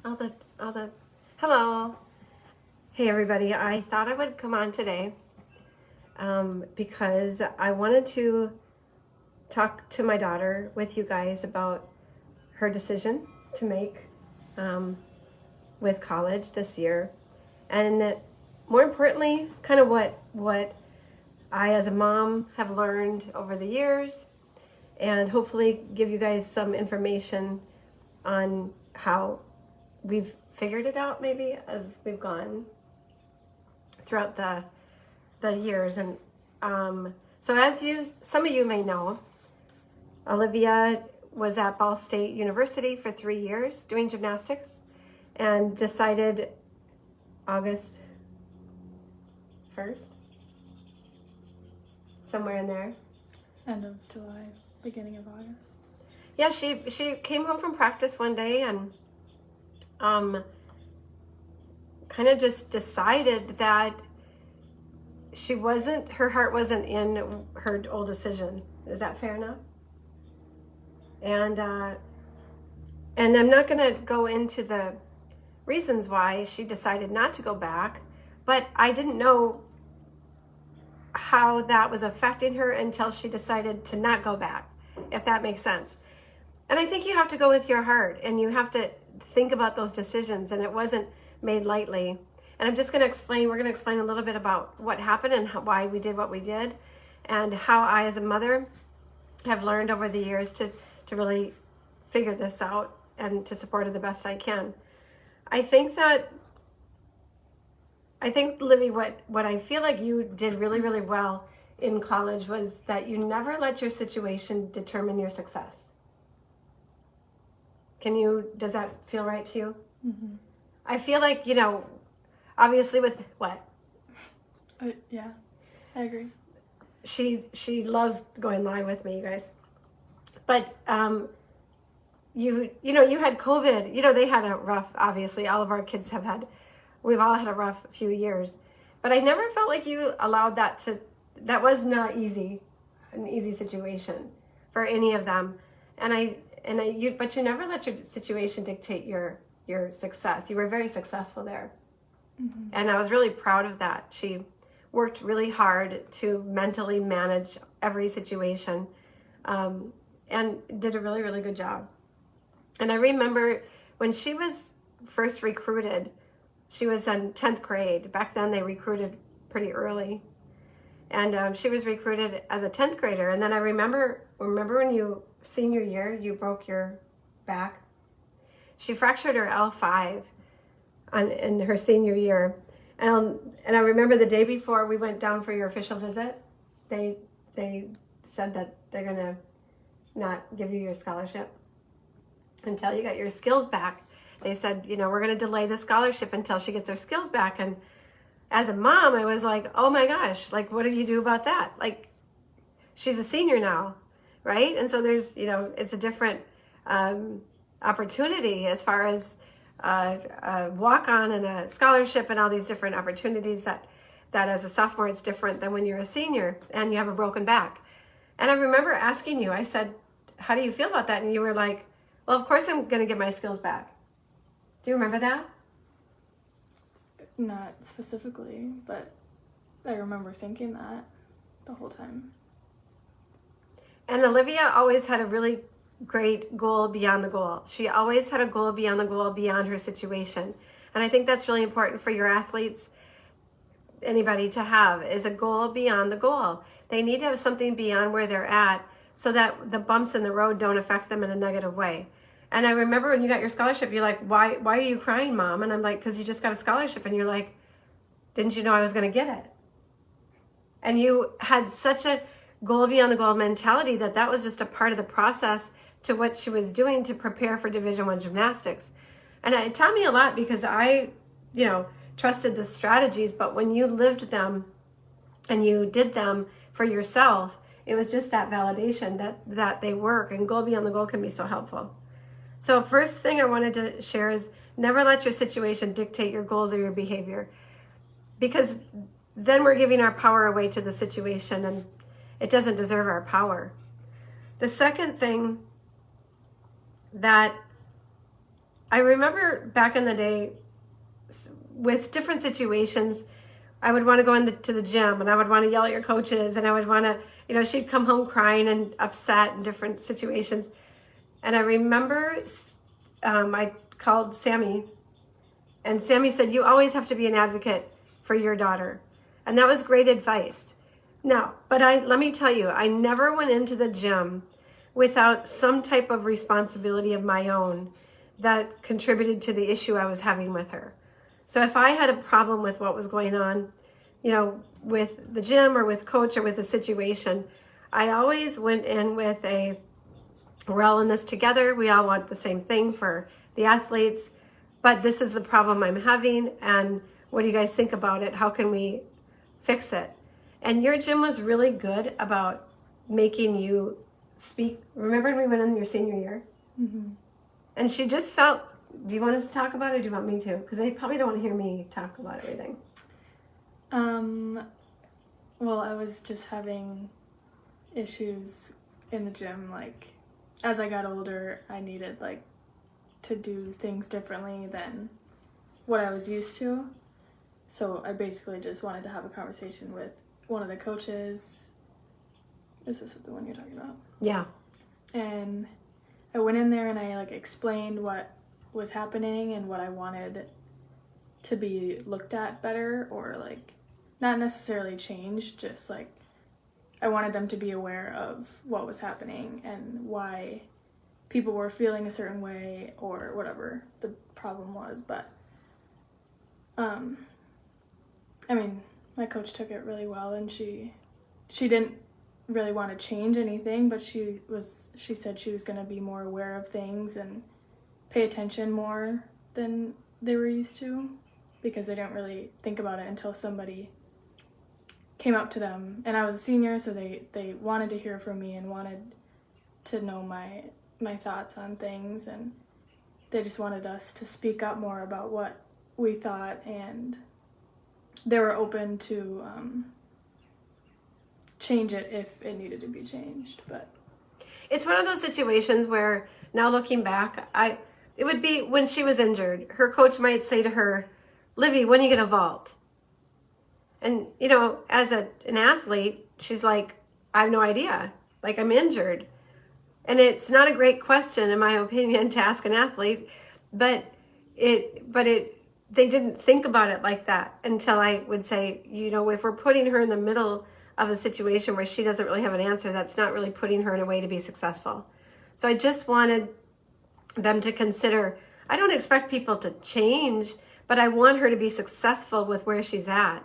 all the hello. Hey everybody, I thought I would come on today because I wanted to talk to my daughter with you guys about her decision to make with college this year, and more importantly, kind of what I as a mom have learned over the years, and hopefully give you guys some information on how we've figured it out maybe as we've gone throughout the years. And so as some of you may know, Alivia was at Ball State University for 3 years doing gymnastics and decided August 1st, somewhere in there. End of July, beginning of August. Yeah, she came home from practice one day and kind of just decided that her heart wasn't in her old decision. Is that fair enough? And I'm not going to go into the reasons why she decided not to go back, but I didn't know how that was affecting her until she decided to not go back, if that makes sense. And I think you have to go with your heart and you have to think about those decisions, and it wasn't made lightly. And I'm just going to explain, we're going to explain a little bit about what happened and why we did what we did, and how I as a mother have learned over the years to really figure this out and to support her the best I can. I think, Livy, what I feel like you did really, really well in college was that you never let your situation determine your success. Does that feel right to you? Mm-hmm. I feel like, obviously with what? Yeah, I agree. She loves going live with me, you guys. But you had COVID. They had a rough, obviously all of our kids we've all had a rough few years. But I never felt like you allowed that was not an easy situation for any of them. But you never let your situation dictate your success. You were very successful there. Mm-hmm. And I was really proud of that. She worked really hard to mentally manage every situation, and did a really, really good job. And I remember when she was first recruited, she was in 10th grade. Back then they recruited pretty early. And she was recruited as a 10th grader. And then I remember when senior year, you broke your back. She fractured her L5 in her senior year. And I remember the day before we went down for your official visit, they said that they're going to not give you your scholarship until you got your skills back. They said, we're going to delay the scholarship until she gets her skills back. And as a mom, I was like, oh my gosh, like, what do you do about that? Like, she's a senior now, right? And so there's, it's a different opportunity as far as a walk-on and a scholarship and all these different opportunities that as a sophomore, it's different than when you're a senior and you have a broken back. And I remember asking you, I said, how do you feel about that? And you were like, well, of course I'm going to get my skills back. Do you remember that? Not specifically, but I remember thinking that the whole time. And Alivia always had a really great goal beyond the goal. She always had a goal beyond the goal, beyond her situation. And I think that's really important for your athletes, anybody to have, is a goal beyond the goal. They need to have something beyond where they're at so that the bumps in the road don't affect them in a negative way. And I remember when you got your scholarship, you're like, why are you crying, Mom? And I'm like, because you just got a scholarship. And you're like, didn't you know I was going to get it? And you had such a goal beyond the goal mentality that was just a part of the process to what she was doing to prepare for Division I gymnastics. And it taught me a lot because I, trusted the strategies, but when you lived them and you did them for yourself, it was just that validation that they work, and goal beyond the goal can be so helpful. So first thing I wanted to share is never let your situation dictate your goals or your behavior, because then we're giving our power away to the situation and it doesn't deserve our power. The second thing that I remember back in the day with different situations, I would want to go into the gym and I would want to yell at your coaches and I would want to, she'd come home crying and upset in different situations. And I remember I called Sammy and Sammy said, you always have to be an advocate for your daughter. And that was great advice. Now, but let me tell you, I never went into the gym without some type of responsibility of my own that contributed to the issue I was having with her. So if I had a problem with what was going on, with the gym or with coach or with the situation, I always went in with we're all in this together. We all want the same thing for the athletes, but this is the problem I'm having. And what do you guys think about it? How can we fix it? And your gym was really good about making you speak. Remember when we went in your senior year? Mm-hmm. And she just felt, do you want us to talk about it or do you want me to? Because they probably don't want to hear me talk about everything. Well, I was just having issues in the gym. Like, as I got older, I needed, to do things differently than what I was used to. So I basically just wanted to have a conversation with one of the coaches. Is this the one you're talking about? Yeah. And I went in there and I explained what was happening and what I wanted to be looked at better, or not necessarily changed, just I wanted them to be aware of what was happening and why people were feeling a certain way or whatever the problem was. But my coach took it really well, and she didn't really want to change anything, but she said she was going to be more aware of things and pay attention more than they were used to, because they didn't really think about it until somebody came up to them. And I was a senior, so they wanted to hear from me and wanted to know my thoughts on things, and they just wanted us to speak up more about what we thought, and they were open to change it if it needed to be changed. But it's one of those situations where, now looking back, it would be when she was injured, her coach might say to her, Livy, when are you going to vault? And, as an athlete, she's like, I have no idea. I'm injured. And it's not a great question, in my opinion, to ask an athlete, but they didn't think about it like that until I would say, if we're putting her in the middle of a situation where she doesn't really have an answer, that's not really putting her in a way to be successful. So I just wanted them to consider, I don't expect people to change, but I want her to be successful with where she's at.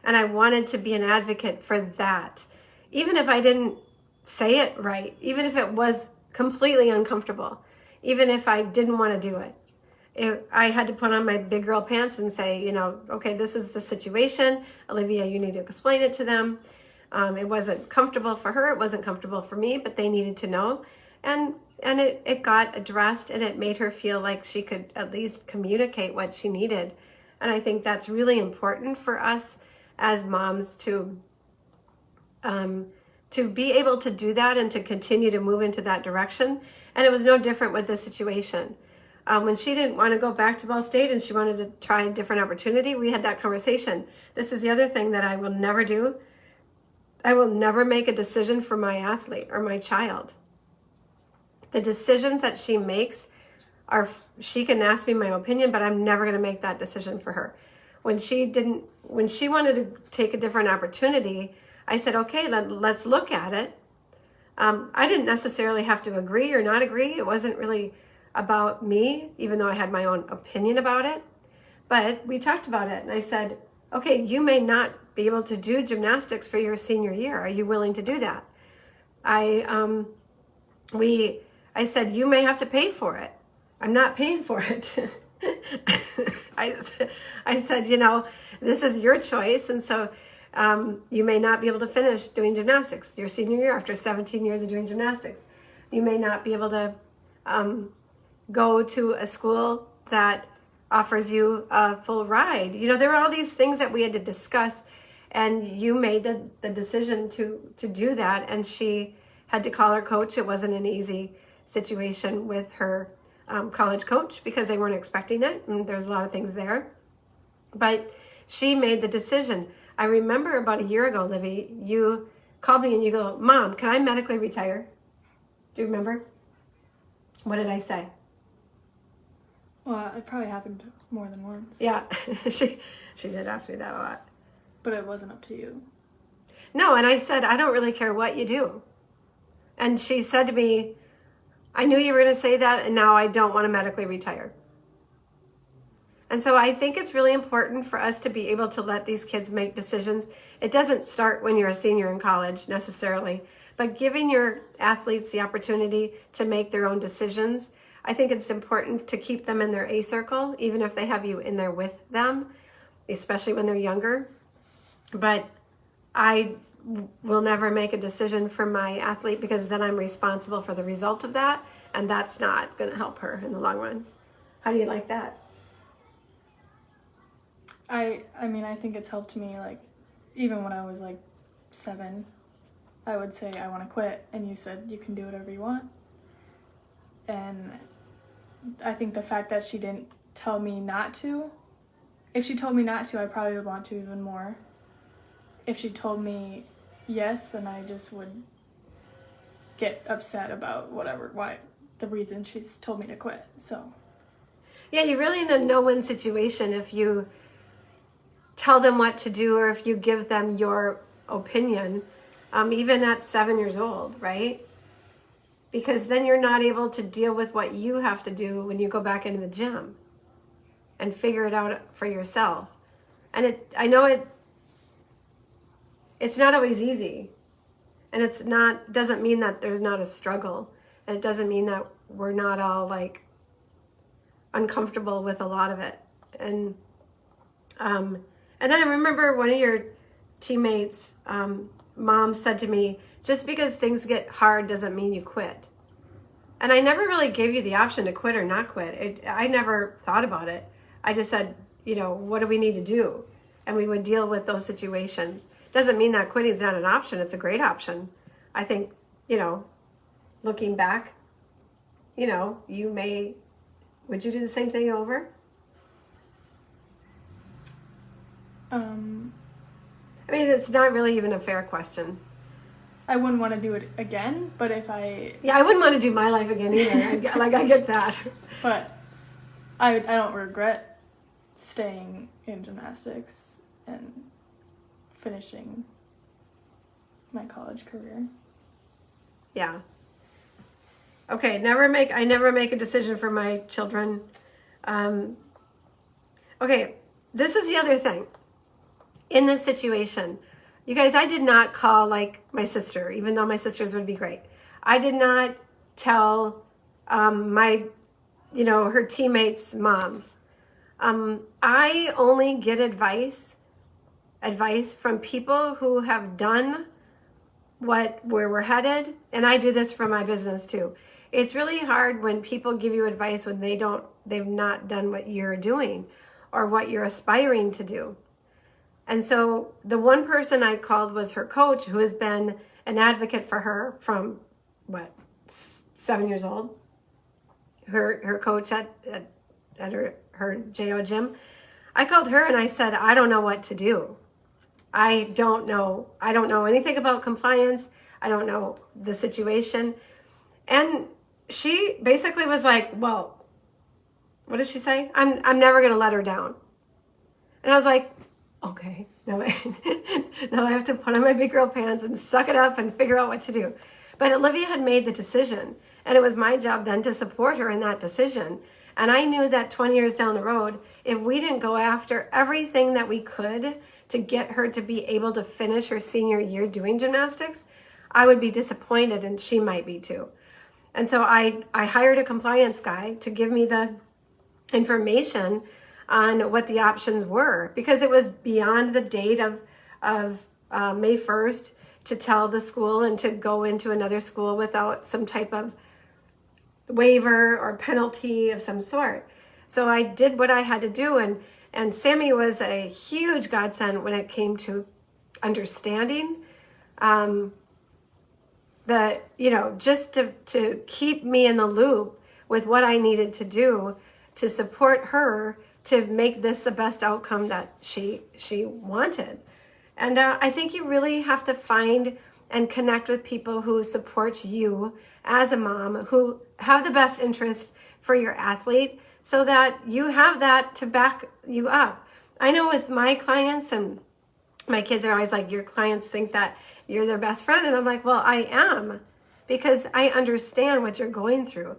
And I wanted to be an advocate for that. Even if I didn't say it right, even if it was completely uncomfortable, even if I didn't want to do it, I had to put on my big girl pants and say, okay, this is the situation. Alivia, you need to explain it to them. It wasn't comfortable for her. It wasn't comfortable for me, but they needed to know. And it got addressed, and it made her feel like she could at least communicate what she needed. And I think that's really important for us as moms to be able to do that and to continue to move into that direction. And it was no different with this situation. When she didn't want to go back to Ball State and she wanted to try a different opportunity, we had that conversation. This is the other thing that I will never do. I will never make a decision for my athlete or my child. The decisions that she makes she can ask me my opinion, but I'm never going to make that decision for her. When she wanted to take a different opportunity, I said, okay, let's look at it. I didn't necessarily have to agree or not agree. It wasn't really about me, even though I had my own opinion about it. But we talked about it, and I said, okay, you may not be able to do gymnastics for your senior year. Are you willing to do that? I said, you may have to pay for it. I'm not paying for it. I said, this is your choice. And so you may not be able to finish doing gymnastics your senior year after 17 years of doing gymnastics. You may not be able to go to a school that offers you a full ride. There were all these things that we had to discuss, and you made the decision to do that. And she had to call her coach. It wasn't an easy situation with her college coach because they weren't expecting it, and there's a lot of things there. But she made the decision. I remember about a year ago, Livy, you called me and you go, Mom, can I medically retire? Do you remember? What did I say? Well, it probably happened more than once. Yeah, she did ask me that a lot. But it wasn't up to you. No, and I said, I don't really care what you do. And she said to me, I knew you were going to say that, and now I don't want to medically retire. And so I think it's really important for us to be able to let these kids make decisions. It doesn't start when you're a senior in college necessarily, but giving your athletes the opportunity to make their own decisions, I think it's important to keep them in their A circle, even if they have you in there with them, especially when they're younger. But I will never make a decision for my athlete because then I'm responsible for the result of that, and that's not going to help her in the long run. How do you like that? I mean, I think it's helped me, like, even when I was, like, 7, I would say, I want to quit, and you said, you can do whatever you want. And I think the fact that she didn't tell me not to, if she told me not to, I probably would want to even more. If she told me yes, then I just would get upset about why the reason she's told me to quit. So yeah, you're really in a no-win situation if you tell them what to do or if you give them your opinion, even at 7 years old, right? Because then you're not able to deal with what you have to do when you go back into the gym and figure it out for yourself. And I know it's not always easy, and doesn't mean that there's not a struggle, and it doesn't mean that we're not all like uncomfortable with a lot of it. And then I remember one of your teammates' mom said to me, just because things get hard doesn't mean you quit. And I never really gave you the option to quit or not quit. I never thought about it. I just said, what do we need to do? And we would deal with those situations. Doesn't mean that quitting is not an option. It's a great option. I think, looking back, would you do the same thing over? I mean, it's not really even a fair question. I wouldn't want to do it again, but Yeah, I wouldn't want to do my life again either. I get that. But I don't regret staying in gymnastics and finishing my college career. Yeah. Okay, I never make a decision for my children. Okay, this is the other thing. In this situation, you guys, I did not call like my sister, even though my sisters would be great. I did not tell her teammates' moms. I only get advice from people who have done where we're headed, and I do this for my business too. It's really hard when people give you advice when they've not done what you're doing or what you're aspiring to do. And so the one person I called was her coach, who has been an advocate for her from 7 years old. Her coach at her JO gym. I called her and I said, I don't know what to do. I don't know anything about compliance. I don't know the situation. And she basically was like, well, what did she say? I'm never going to let her down. And I was like, okay, now I have to put on my big girl pants and suck it up and figure out what to do. But Alivia had made the decision, and it was my job then to support her in that decision. And I knew that 20 years down the road, if we didn't go after everything that we could to get her to be able to finish her senior year doing gymnastics, I would be disappointed, and she might be too. And so I hired a compliance guy to give me the information on what the options were, because it was beyond the date of May 1st to tell the school and to go into another school without some type of waiver or penalty of some sort. So I did what I had to do, and Sammy was a huge godsend when it came to understanding just to keep me in the loop with what I needed to do to support her to make this the best outcome that she wanted. And I think you really have to find and connect with people who support you as a mom, who have the best interest for your athlete, so that you have that to back you up. I know with my clients, and my kids are always like, your clients think that you're their best friend. And I'm like, well, I am, because I understand what you're going through.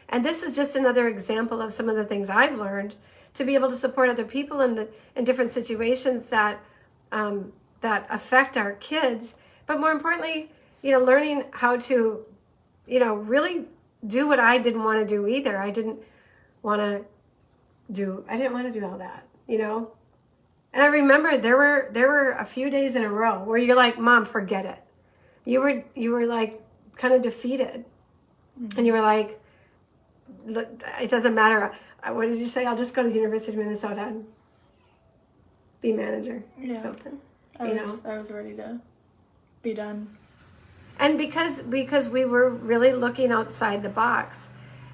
And this is just another example of some of the things I've learned to be able to support other people in different situations that that affect our kids. But more importantly, learning how to, really do what I didn't want to do either. I didn't want to do all that, And I remember there were a few days in a row where you're like, Mom, forget it. You were like kind of defeated. Mm-hmm. And you were like, look, it doesn't matter. What did you say? I'll just go to the University of Minnesota and be manager or something. I was ready to be done. And because we were really looking outside the box.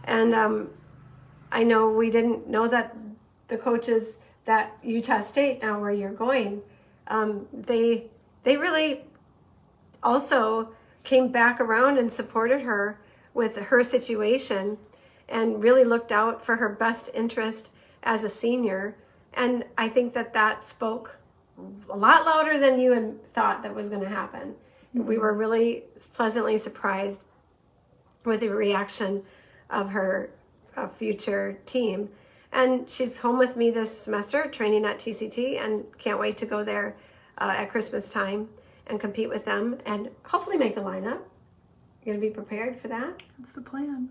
And I know we didn't know that the coaches that Utah State, now where you're going, they really also came back around and supported her with her situation and really looked out for her best interest as a senior. And I think that spoke a lot louder than you had thought that was going to happen. Mm-hmm. We were really pleasantly surprised with the reaction of her future team. And she's home with me this semester, training at TCT, and can't wait to go there at Christmas time and compete with them and hopefully make the lineup. You're going to be prepared for that? That's the plan.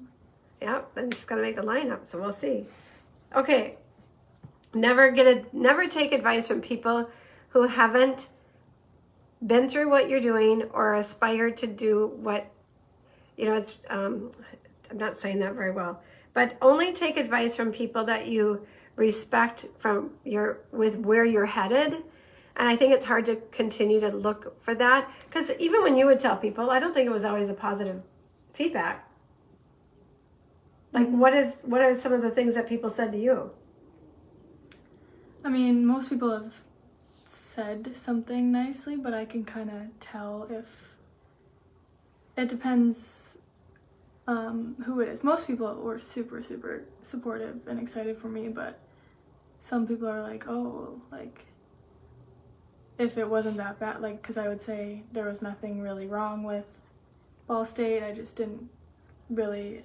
Yeah, then she's got to make the lineup, so we'll see. Okay, never take advice from people who haven't been through what you're doing or aspire to do what, it's, I'm not saying that very well. But only take advice from people that you respect with where you're headed. And I think it's hard to continue to look for that. Because even when you would tell people, I don't think it was always a positive feedback. Like, what are some of the things that people said to you? I mean, most people have said something nicely, but I can kind of tell if it depends who it is. Most people were super, super supportive and excited for me, but some people are like, oh, like, if it wasn't that bad, like, because I would say there was nothing really wrong with Ball State. I just didn't really,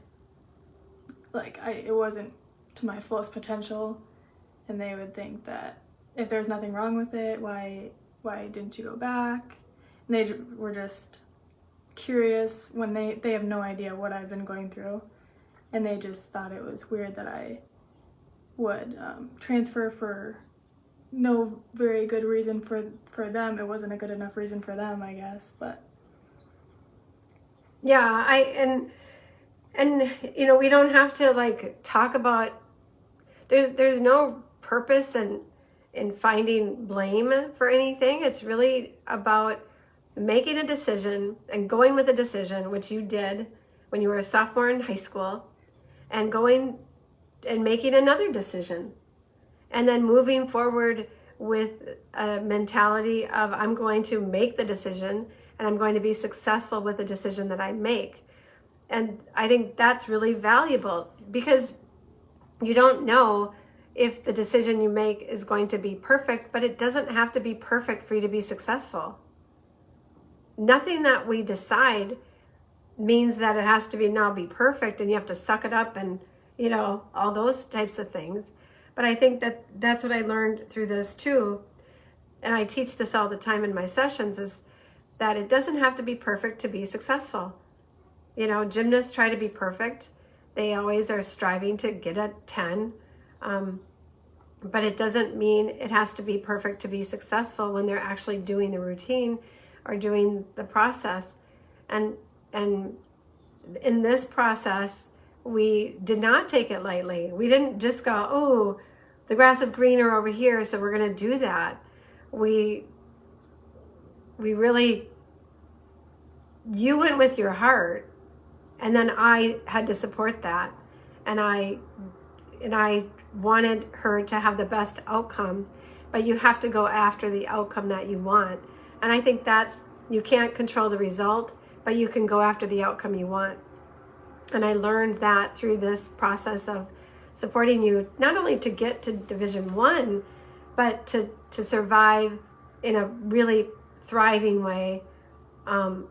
like, it wasn't to my fullest potential, and they would think that if there's nothing wrong with it, why didn't you go back? And they were just curious when they have no idea what I've been going through, and they just thought it was weird that I would transfer for no very good reason for them. It wasn't a good enough reason for them, I guess, but yeah, and we don't have to like talk about there's no purpose in finding blame for anything. It's really about making a decision and going with a decision, which you did when you were a sophomore in high school, and going and making another decision, and then moving forward with a mentality of I'm going to make the decision and I'm going to be successful with the decision that I make. And I think that's really valuable, because you don't know if the decision you make is going to be perfect, but it doesn't have to be perfect for you to be successful. Nothing that we decide means that it has to be perfect and you have to suck it up and, all those types of things. But I think that's what I learned through this too. And I teach this all the time in my sessions, is that it doesn't have to be perfect to be successful. Gymnasts try to be perfect. They always are striving to get a 10. But it doesn't mean it has to be perfect to be successful when they're actually doing the routine or doing the process. And in this process, we did not take it lightly. We didn't just go, oh, the grass is greener over here, so we're going to do that. We really, you went with your heart, and then I had to support that. and I wanted her to have the best outcome, but you have to go after the outcome that you want. And I think you can't control the result, but you can go after the outcome you want. And I learned that through this process of supporting you, not only to get to Division 1, but to survive in a really thriving way. And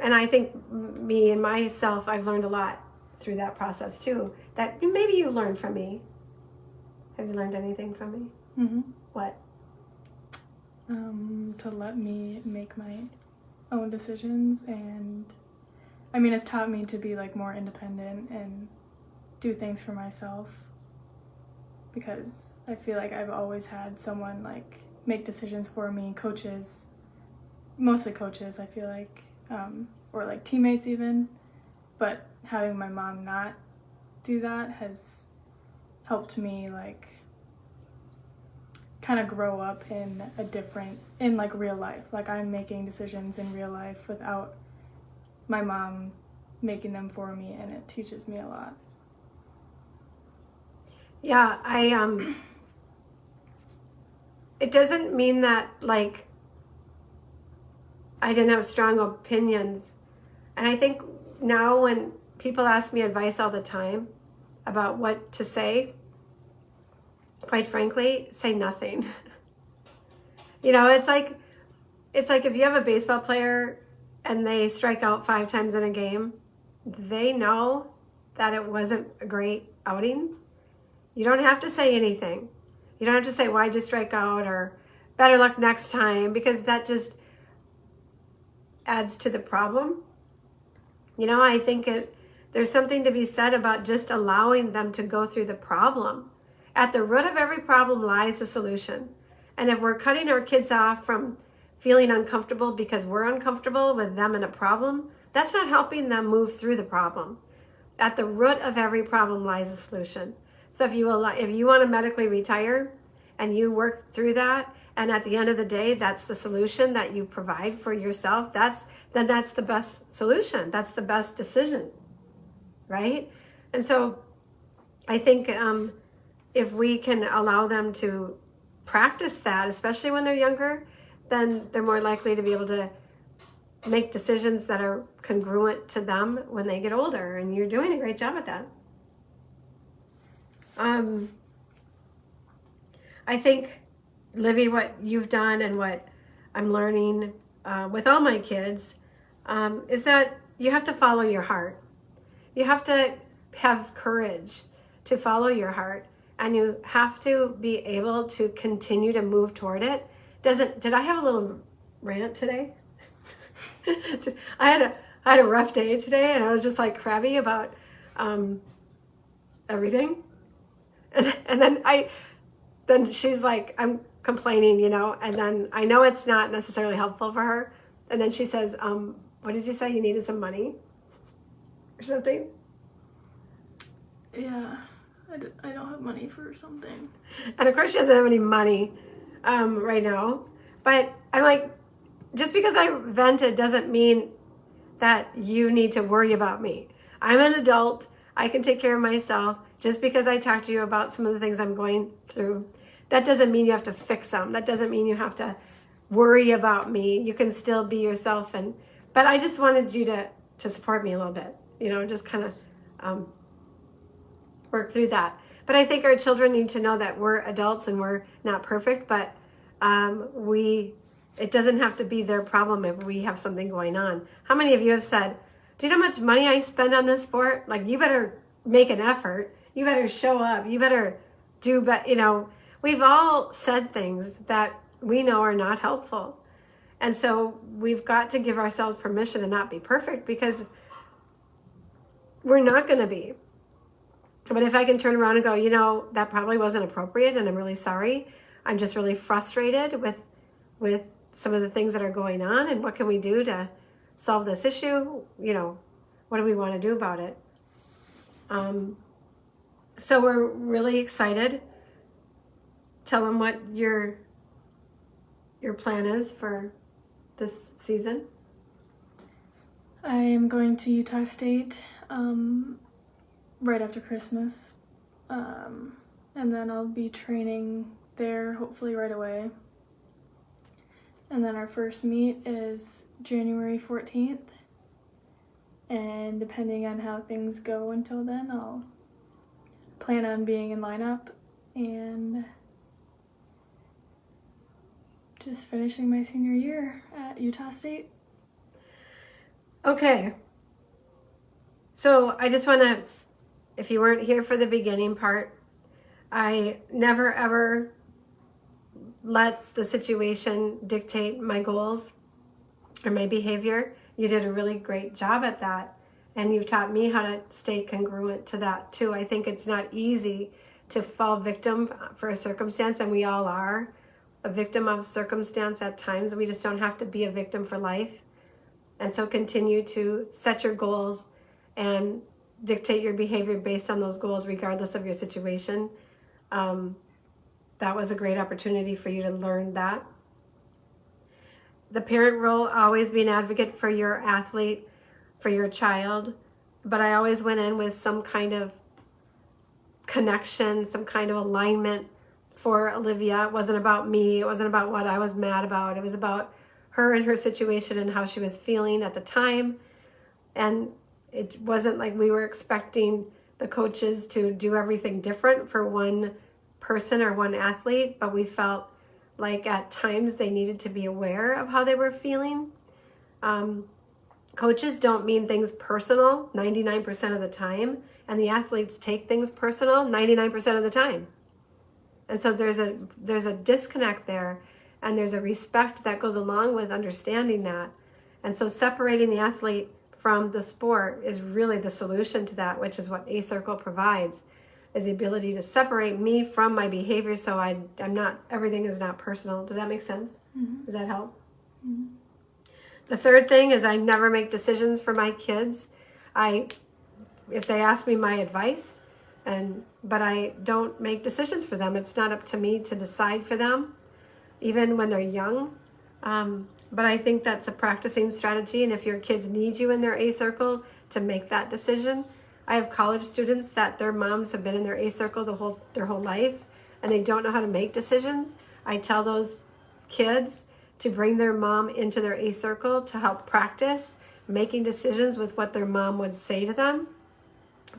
I think me and myself, I've learned a lot through that process too, that maybe you learned from me. Have you learned anything from me? Mm-hmm. What? To let me make my own decisions, and I mean, it's taught me to be like more independent and do things for myself, because I feel like I've always had someone like make decisions for me, coaches, mostly coaches, I feel like, or like teammates even, but having my mom not do that has helped me like kind of grow up in like real life. Like I'm making decisions in real life without my mom making them for me, and it teaches me a lot. Yeah, it doesn't mean that like I didn't have strong opinions. And I think now when people ask me advice all the time about what to say, quite frankly, say nothing. It's like if you have a baseball player and they strike out 5 times in a game, they know that it wasn't a great outing. You don't have to say anything. You don't have to say, why'd you strike out, or better luck next time, because that just adds to the problem. I think there's something to be said about just allowing them to go through the problem. At the root of every problem lies a solution. And if we're cutting our kids off from feeling uncomfortable because we're uncomfortable with them in a problem, that's not helping them move through the problem. At the root of every problem lies a solution. So if you want to medically retire and you work through that, and at the end of the day, that's the solution that you provide for yourself, then that's the best solution. That's the best decision, right? And so I think if we can allow them to practice that, especially when they're younger, then they're more likely to be able to make decisions that are congruent to them when they get older. And you're doing a great job at that. I think, Livy, what you've done and what I'm learning with all my kids is that you have to follow your heart. You have to have courage to follow your heart, and you have to be able to continue to move toward it. Did I have a little rant today? I had a rough day today, and I was just like crabby about everything. And then she's like, I'm complaining, and then I know it's not necessarily helpful for her. And then she says, what did you say? You needed some money or something? Yeah, I don't have money for something. And of course she doesn't have any money right now. But I'm like, just because I vented doesn't mean that you need to worry about me. I'm an adult. I can take care of myself. Just because I talk to you about some of the things I'm going through, that doesn't mean you have to fix them. That doesn't mean you have to worry about me. You can still be yourself. But I just wanted you to support me a little bit, just kind of work through that. But I think our children need to know that we're adults and we're not perfect, but it doesn't have to be their problem if we have something going on. How many of you have said, do you know how much money I spend on this sport? Like, you better make an effort. You better show up. You better do, but we've all said things that we know are not helpful. And so we've got to give ourselves permission to not be perfect, because we're not going to be. But if I can turn around and go, that probably wasn't appropriate, and I'm really sorry. I'm just really frustrated with some of the things that are going on, and what can we do to solve this issue? What do we want to do about it? So we're really excited. Tell them what your plan is for this season. I am going to Utah State right after Christmas. And then I'll be training there hopefully right away. And then our first meet is January 14th. And depending on how things go until then, I'll plan on being in lineup and just finishing my senior year at Utah State. Okay. So I just want to, if you weren't here for the beginning part, I never ever lets the situation dictate my goals or my behavior. You did a really great job at that. And you've taught me how to stay congruent to that too. I think it's not easy to fall victim for a circumstance, and we all are a victim of circumstance at times. We just don't have to be a victim for life. And so continue to set your goals and dictate your behavior based on those goals, regardless of your situation. That was a great opportunity for you to learn that. The parent role, always be an advocate for your athlete, for your child. But I always went in with some kind of connection, some kind of alignment for Alivia. It wasn't about me. It wasn't about what I was mad about. It was about her and her situation and how she was feeling at the time. And it wasn't like we were expecting the coaches to do everything different for one person or one athlete, but we felt like at times they needed to be aware of how they were feeling. Coaches don't mean things personal 99% of the time, and the athletes take things personal 99% of the time. And so there's a disconnect there, and there's a respect that goes along with understanding that. And so separating the athlete from the sport is really the solution to that, which is what A Circle provides, is the ability to separate me from my behavior so I'm not, everything is not personal. Does that make sense? Mm-hmm. Does that help? Mm-hmm. The third thing is I never make decisions for my kids. If they ask me my advice, but I don't make decisions for them. It's not up to me to decide for them, even when they're young. But I think that's a practicing strategy. And if your kids need you in their A Circle to make that decision, I have college students that their moms have been in their A Circle their whole life, and they don't know how to make decisions. I tell those kids to bring their mom into their A Circle to help practice making decisions with what their mom would say to them.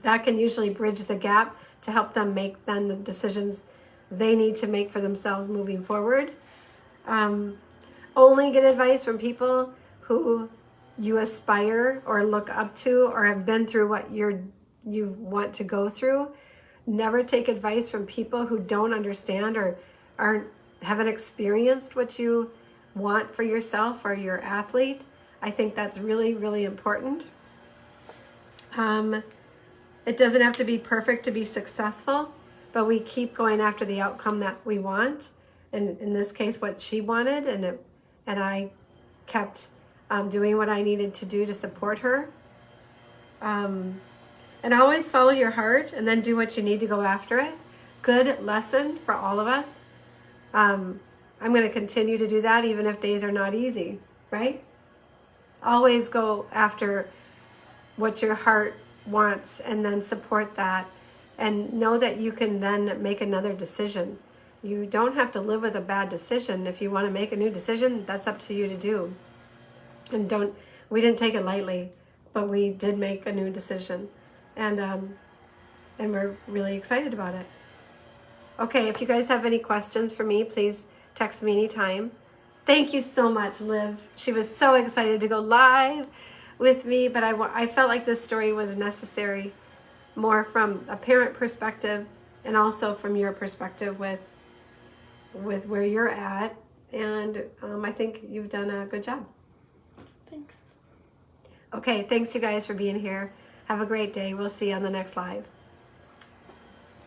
That can usually bridge the gap to help them make then the decisions they need to make for themselves moving forward. Only get advice from people who you aspire or look up to or have been through what you want to go through. Never take advice from people who don't understand or haven't experienced what you want for yourself or your athlete. I think that's really, really important. It doesn't have to be perfect to be successful, but we keep going after the outcome that we want. And in this case, what she wanted, and I kept doing what I needed to do to support her. And always follow your heart and then do what you need to go after it. Good lesson for all of us. I'm going to continue to do that even if days are not easy, right? Always go after what your heart wants and then support that, and know that you can then make another decision. You don't have to live with a bad decision. If you want to make a new decision, that's up to you to do. And we didn't take it lightly, but we did make a new decision, and we're really excited about it. Okay, if you guys have any questions for me, please text me anytime. Thank you so much, Liv. She was so excited to go live with me, but I felt like this story was necessary, more from a parent perspective and also from your perspective with where you're at. And I think you've done a good job. Thanks. Okay, thanks you guys for being here. Have a great day. We'll see you on the next live.